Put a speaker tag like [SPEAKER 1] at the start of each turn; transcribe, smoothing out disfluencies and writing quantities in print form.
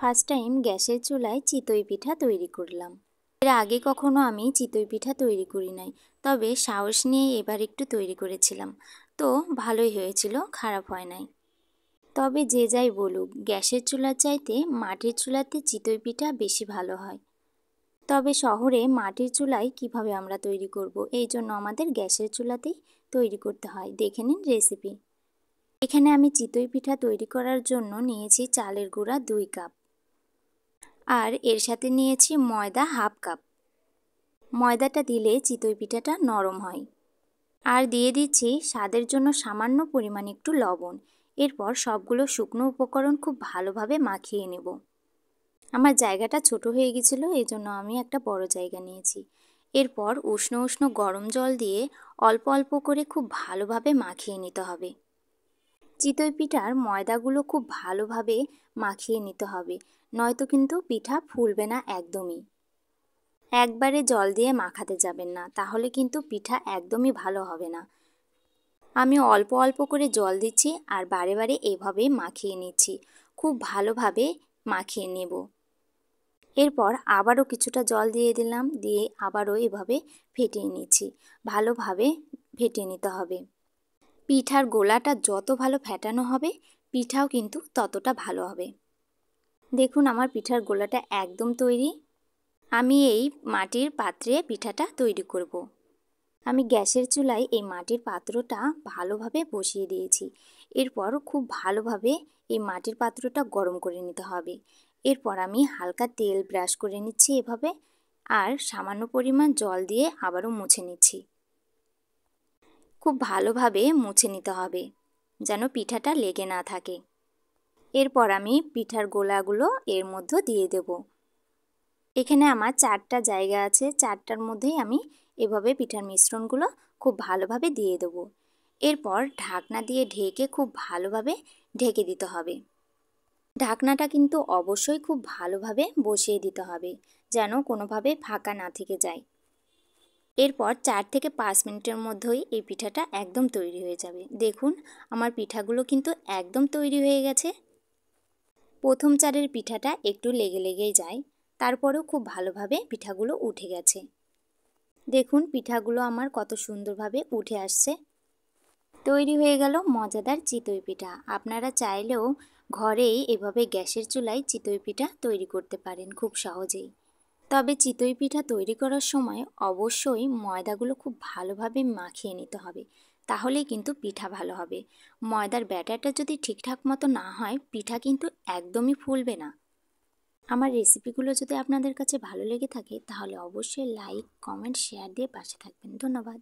[SPEAKER 1] First time গ্যাসের চুলায় চিতই পিঠা তৈরি করলাম। এর আগে কখনো আমি চিতই পিঠা তৈরি করি নাই, তবে সাহস নিয়ে এবার একটু তৈরি করেছিলাম। তো ভালোই হয়েছিল, খারাপ হয় নাই। তবে যে যাই বলুক, গ্যাসের চুলার চাইতে মাটির চুলাতে চিতই পিঠা বেশি ভালো হয়। তবে শহরে মাটির চুলায় কিভাবে আমরা তৈরি করব, এই জন্য আমাদের গ্যাসের চুলাতেই তৈরি করতে হয়। দেখে নিন রেসিপি। এখানে আমি চিতই পিঠা তৈরি করার জন্য নিয়েছি চালের গুঁড়া 2 কাপ, আর এর সাথে নিয়েছি ময়দা 1/2 কাপ। ময়দাটা দিলে চিতই পিঠাটা নরম হয়। আর দিয়ে দিচ্ছি স্বাদের জন্য সামান্য পরিমাণ একটু লবণ। এরপর সবগুলো শুকনো উপকরণ খুব ভালোভাবে মাখিয়ে নেব। আমার জায়গাটা ছোট হয়ে গেছিল, এই জন্য আমি একটা বড় জায়গা নিয়েছি। এরপর উষ্ণ উষ্ণ গরম জল দিয়ে অল্প অল্প করে খুব ভালোভাবে মাখিয়ে নিতে হবে। চিতই পিঠার ময়দাগুলো খুব ভালোভাবে মাখিয়ে নিতে হবে, নয়তো কিন্তু পিঠা ফুলবে না একদমই। একবারে জল দিয়ে মাখাতে যাবেন না, তাহলে কিন্তু পিঠা একদমই ভালো হবে না। আমি অল্প অল্প করে জল দিচ্ছি আর বারে বারে এভাবে মাখিয়ে নিচ্ছি। খুব ভালোভাবে মাখিয়ে নেব। এরপর আবারও কিছুটা জল দিয়ে দিলাম, দিয়ে আবারও এভাবে ফেটিয়ে নিচ্ছি। ভালোভাবে ফেটিয়ে নিতে হবে। পিঠার গোলাটা যত ভালো ফেটানো হবে, পিঠাও কিন্তু ততটা ভালো হবে। দেখুন আমার পিঠার গোলাটা একদম তৈরি। আমি এই মাটির পাত্রে পিঠাটা তৈরি করব। আমি গ্যাসের চুলায় এই মাটির পাত্রটা ভালোভাবে বসিয়ে দিয়েছি। এরপর খুব ভালোভাবে এই মাটির পাত্রটা গরম করে নিতে হবে। এরপর আমি হালকা তেল ব্রাশ করে নিচ্ছি এভাবে, আর সামান্য পরিমাণ জল দিয়ে আবারও মুছে নিচ্ছি। খুব ভালোভাবে মুছে নিতে হবে, যেন পিঠাটা লেগে না থাকে। এরপর আমি পিঠার গোলাগুলো এর মধ্যে দিয়ে দেব। এখানে আমার 4টা জায়গা আছে, 4টার মধ্যেই আমি এভাবে পিঠার মিশ্রণগুলো খুব ভালোভাবে দিয়ে দেব। এরপর ঢাকনা দিয়ে ঢেকে খুব ভালোভাবে ঢেকে দিতে হবে। ঢাকনাটা কিন্তু অবশ্যই খুব ভালোভাবে বসিয়ে দিতে হবে, যেন কোনোভাবে ফাঁকা না থেকে যায়। এরপর 4 থেকে 5 মিনিটের মধ্যেই এই পিঠাটা একদম তৈরি হয়ে যাবে। দেখুন আমার পিঠাগুলো কিন্তু একদম তৈরি হয়ে গেছে। প্রথম চারের পিঠাটা একটু লেগে লেগেই যায়, তারপরেও খুব ভালোভাবে পিঠাগুলো উঠে গেছে। দেখুন পিঠাগুলো আমার কত সুন্দরভাবে উঠে আসছে। তৈরি হয়ে গেল মজাদার চিতই পিঠা। আপনারা চাইলেও ঘরেই এভাবে গ্যাসের চুলায় চিতই পিঠা তৈরি করতে পারেন খুব সহজেই। তবে চিতই পিঠা তৈরি করার সময় অবশ্যই ময়দাগুলো খুব ভালোভাবে মাখিয়ে নিতে হবে, তাহলেই কিন্তু পিঠা ভালো হবে। ময়দার ব্যাটারটা যদি ঠিকঠাক মতো না হয়, পিঠা কিন্তু একদমই ফুলবে না। আমার রেসিপিগুলো যদি আপনাদের কাছে ভালো লেগে থাকে, তাহলে অবশ্যই লাইক, কমেন্ট, শেয়ার দিয়ে পাশে থাকবেন। ধন্যবাদ।